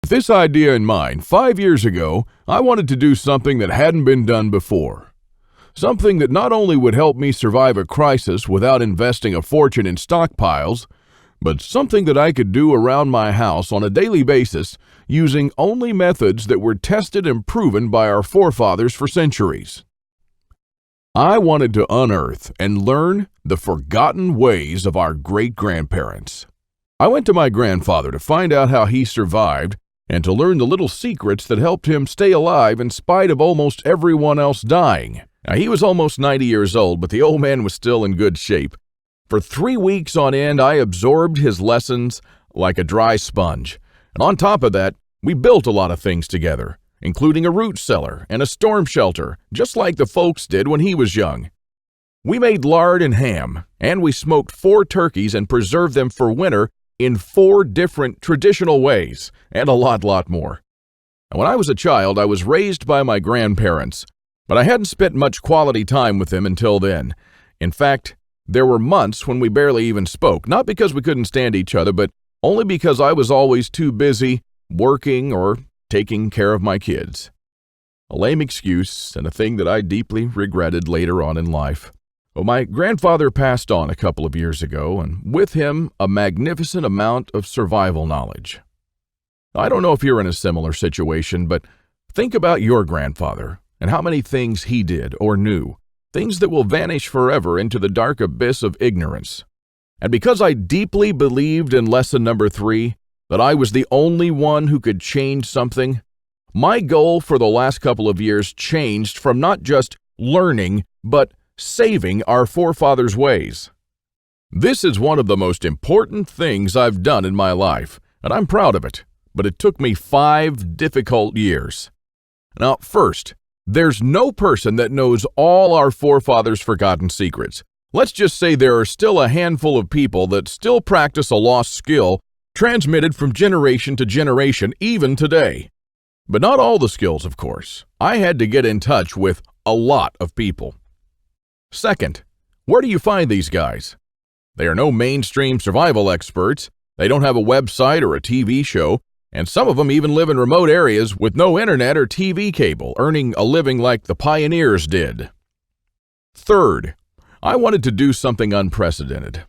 With this idea in mind, 5 years ago, I wanted to do something that hadn't been done before. Something that not only would help me survive a crisis without investing a fortune in stockpiles, but something that I could do around my house on a daily basis using only methods that were tested and proven by our forefathers for centuries. I wanted to unearth and learn the forgotten ways of our great-grandparents. I went to my grandfather to find out how he survived and to learn the little secrets that helped him stay alive in spite of almost everyone else dying. Now, he was almost 90 years old, but the old man was still in good shape. For 3 weeks on end, I absorbed his lessons like a dry sponge. And on top of that, we built a lot of things together, including a root cellar and a storm shelter, just like the folks did when he was young. We made lard and ham, and we smoked 4 turkeys and preserved them for winter in 4 different traditional ways, and a lot more. Now, when I was a child, I was raised by my grandparents, but I hadn't spent much quality time with them until then. In fact, there were months when we barely even spoke, not because we couldn't stand each other, but only because I was always too busy working or taking care of my kids. A lame excuse and a thing that I deeply regretted later on in life. Well, my grandfather passed on a couple of years ago, and with him, a magnificent amount of survival knowledge. I don't know if you're in a similar situation, but think about your grandfather and how many things he did or knew, things that will vanish forever into the dark abyss of ignorance. And because I deeply believed in lesson number 3, that I was the only one who could change something, my goal for the last couple of years changed from not just learning, but saving our forefathers' ways. This is one of the most important things I've done in my life, and I'm proud of it, but it took me 5 difficult years. Now, first, there's no person that knows all our forefathers' forgotten secrets. Let's just say there are still a handful of people that still practice a lost skill transmitted from generation to generation, even today. But not all the skills, of course. I had to get in touch with a lot of people. Second, where do you find these guys? They are no mainstream survival experts. They don't have a website or a TV show, and some of them even live in remote areas with no internet or TV cable, earning a living like the pioneers did. Third, I wanted to do something unprecedented.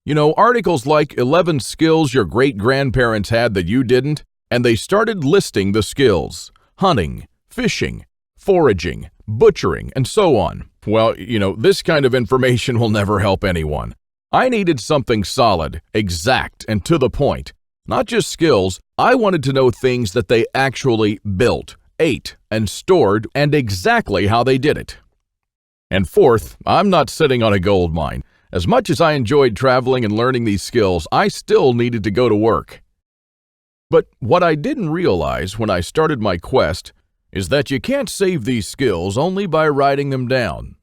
You know, articles like 11 skills your great-grandparents had that you didn't, and they started listing the skills: hunting, fishing, foraging, butchering, and so on. Well, this kind of information will never help anyone. I needed something solid, exact, and to the point. Not just skills, I wanted to know things that they actually built, ate, and stored, and exactly how they did it. And fourth, I'm not sitting on a gold mine. As much as I enjoyed traveling and learning these skills, I still needed to go to work. But what I didn't realize when I started my quest is that you can't save these skills only by writing them down.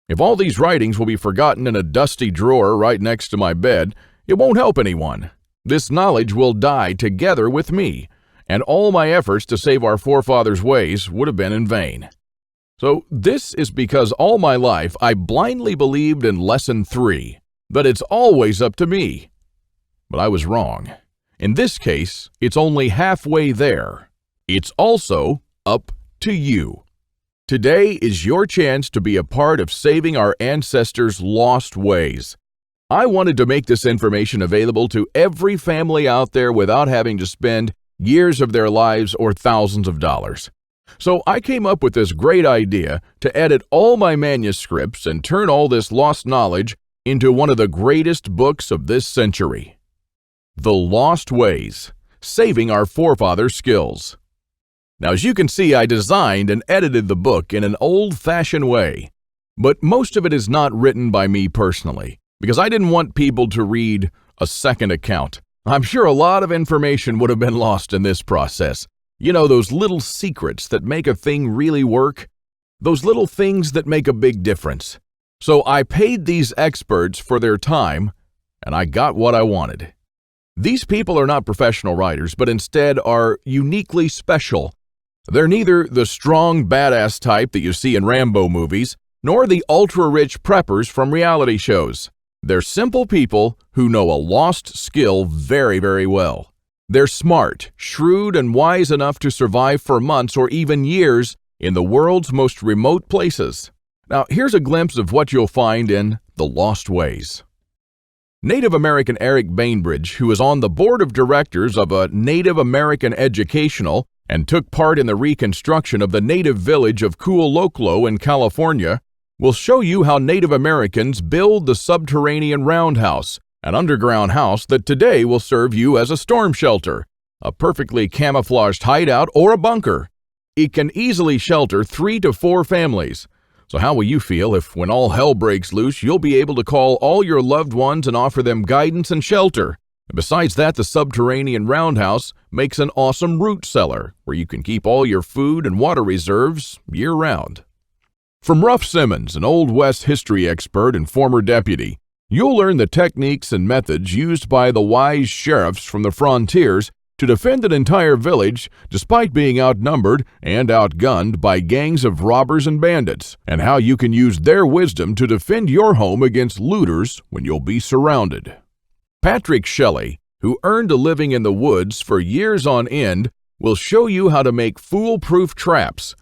If all these writings will be forgotten in a dusty drawer right next to my bed, it won't help anyone. This knowledge will die together with me, and all my efforts to save our forefathers' ways would have been in vain. So this is because all my life I blindly believed in lesson 3, that it's always up to me. But I was wrong. In this case, it's only halfway there. It's also up to you. Today is your chance to be a part of saving our ancestors' lost ways. I wanted to make this information available to every family out there without having to spend years of their lives or thousands of dollars. So I came up with this great idea to edit all my manuscripts and turn all this lost knowledge into one of the greatest books of this century. The Lost Ways, Saving Our Forefathers' Skills. Now, as you can see, I designed and edited the book in an old-fashioned way, but most of it is not written by me personally, because I didn't want people to read a second account. I'm sure a lot of information would have been lost in this process. You know, those little secrets that make a thing really work? Those little things that make a big difference. So I paid these experts for their time, and I got what I wanted. These people are not professional writers, but instead are uniquely special. They're neither the strong, badass type that you see in Rambo movies, nor the ultra-rich preppers from reality shows. They're simple people who know a lost skill very, very well. They're smart, shrewd, and wise enough to survive for months or even years in the world's most remote places. Now, here's a glimpse of what you'll find in The Lost Ways. Native American Eric Bainbridge, who is on the board of directors of a Native American educational and took part in the reconstruction of the native village of Kualoklo in California, will show you how Native Americans build the subterranean roundhouse, an underground house that today will serve you as a storm shelter, a perfectly camouflaged hideout, or a bunker. It can easily shelter 3 to 4 families. So how will you feel if, when all hell breaks loose, you'll be able to call all your loved ones and offer them guidance and shelter? And besides that, the subterranean roundhouse makes an awesome root cellar where you can keep all your food and water reserves year-round. From Ruff Simmons, an Old West history expert and former deputy, you'll learn the techniques and methods used by the wise sheriffs from the frontiers to defend an entire village despite being outnumbered and outgunned by gangs of robbers and bandits, and how you can use their wisdom to defend your home against looters when you'll be surrounded. Patrick Shelley, who earned a living in the woods for years on end, will show you how to make foolproof traps.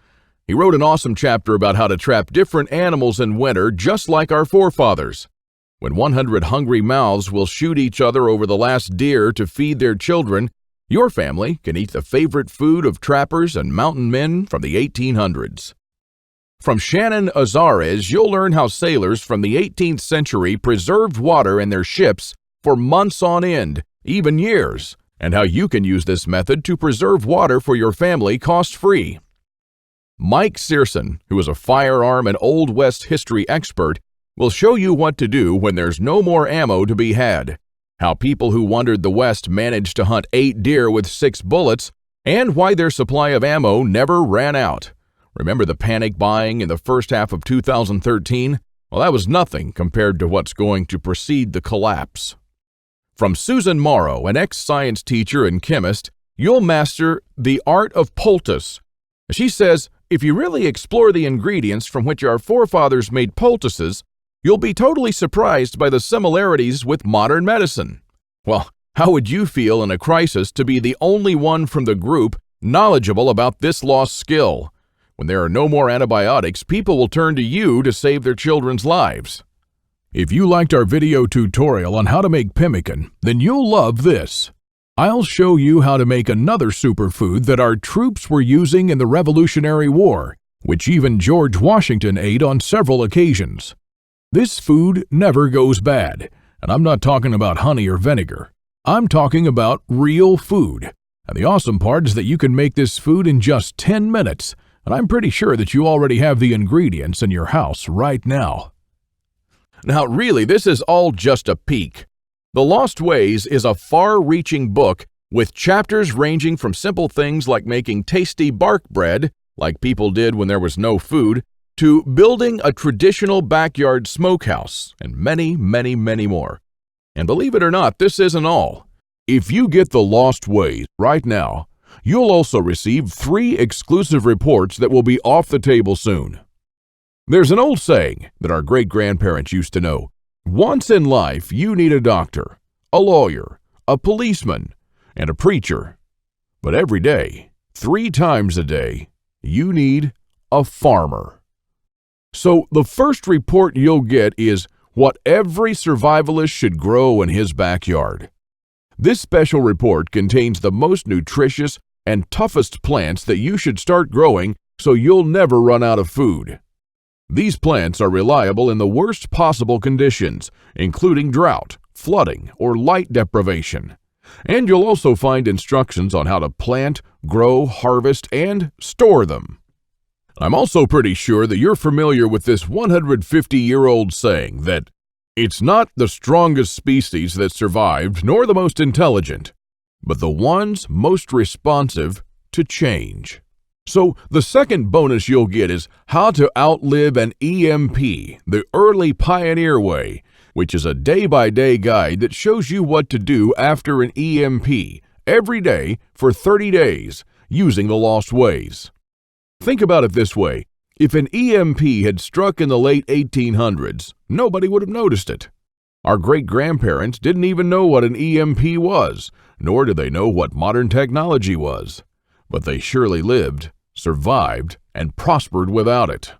He wrote an awesome chapter about how to trap different animals in winter just like our forefathers. When 100 hungry mouths will shoot each other over the last deer to feed their children, your family can eat the favorite food of trappers and mountain men from the 1800s. From Shannon Azares, you'll learn how sailors from the 18th century preserved water in their ships for months on end, even years, and how you can use this method to preserve water for your family cost-free. Mike Searson, who is a firearm and Old West history expert, will show you what to do when there's no more ammo to be had, how people who wandered the West managed to hunt 8 deer with 6 bullets, and why their supply of ammo never ran out. Remember the panic buying in the first half of 2013? Well, that was nothing compared to what's going to precede the collapse. From Susan Morrow, an ex-science teacher and chemist, you'll master the art of poultice. She says, if you really explore the ingredients from which our forefathers made poultices, you'll be totally surprised by the similarities with modern medicine. Well, how would you feel in a crisis to be the only one from the group knowledgeable about this lost skill? When there are no more antibiotics, people will turn to you to save their children's lives. If you liked our video tutorial on how to make pemmican, then you'll love this. I'll show you how to make another superfood that our troops were using in the Revolutionary War, which even George Washington ate on several occasions. This food never goes bad, and I'm not talking about honey or vinegar. I'm talking about real food. And the awesome part is that you can make this food in just 10 minutes, and I'm pretty sure that you already have the ingredients in your house right now. Now, really, this is all just a peek. The Lost Ways is a far-reaching book with chapters ranging from simple things like making tasty bark bread, like people did when there was no food, to building a traditional backyard smokehouse, and many, many, many more. And believe it or not, this isn't all. If you get The Lost Ways right now, you'll also receive 3 exclusive reports that will be off the table soon. There's an old saying that our great-grandparents used to know. Once in life, you need a doctor, a lawyer, a policeman, and a preacher. But every day, 3 times a day, you need a farmer. So the first report you'll get is what every survivalist should grow in his backyard. This special report contains the most nutritious and toughest plants that you should start growing so you'll never run out of food. These plants are reliable in the worst possible conditions, including drought, flooding, or light deprivation. And you'll also find instructions on how to plant, grow, harvest, and store them. I'm also pretty sure that you're familiar with this 150-year-old saying that it's not the strongest species that survived, nor the most intelligent, but the ones most responsive to change. So the second bonus you'll get is how to outlive an EMP, the early pioneer way, which is a day-by-day guide that shows you what to do after an EMP every day for 30 days using the Lost Ways. Think about it this way. If an EMP had struck in the late 1800s, nobody would have noticed it. Our great-grandparents didn't even know what an EMP was, nor did they know what modern technology was. But they surely lived, survived, and prospered without it.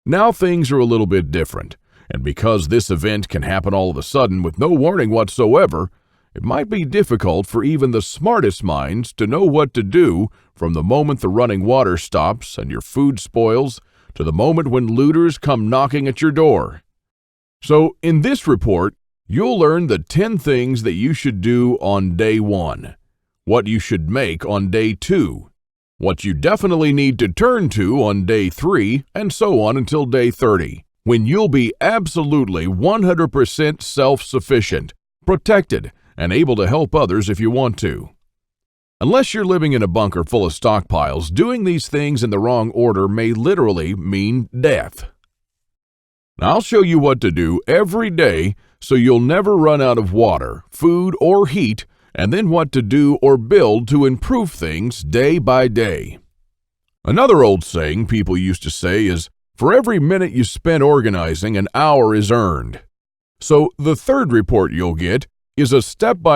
Now things are a little bit different, and because this event can happen all of a sudden with no warning whatsoever, it might be difficult for even the smartest minds to know what to do from the moment the running water stops and your food spoils to the moment when looters come knocking at your door. So, in this report, you'll learn the 10 things that you should do on day 1, what you should make on day 2, what you definitely need to turn to on day 3, and so on until day 30, when you'll be absolutely 100% self-sufficient, protected, and able to help others if you want to. Unless you're living in a bunker full of stockpiles, doing these things in the wrong order may literally mean death. I'll show you what to do every day so you'll never run out of water, food, or heat, and then what to do or build to improve things day by day. Another old saying people used to say is, for every minute you spend organizing, an hour is earned. So the third report you'll get is a step-by-step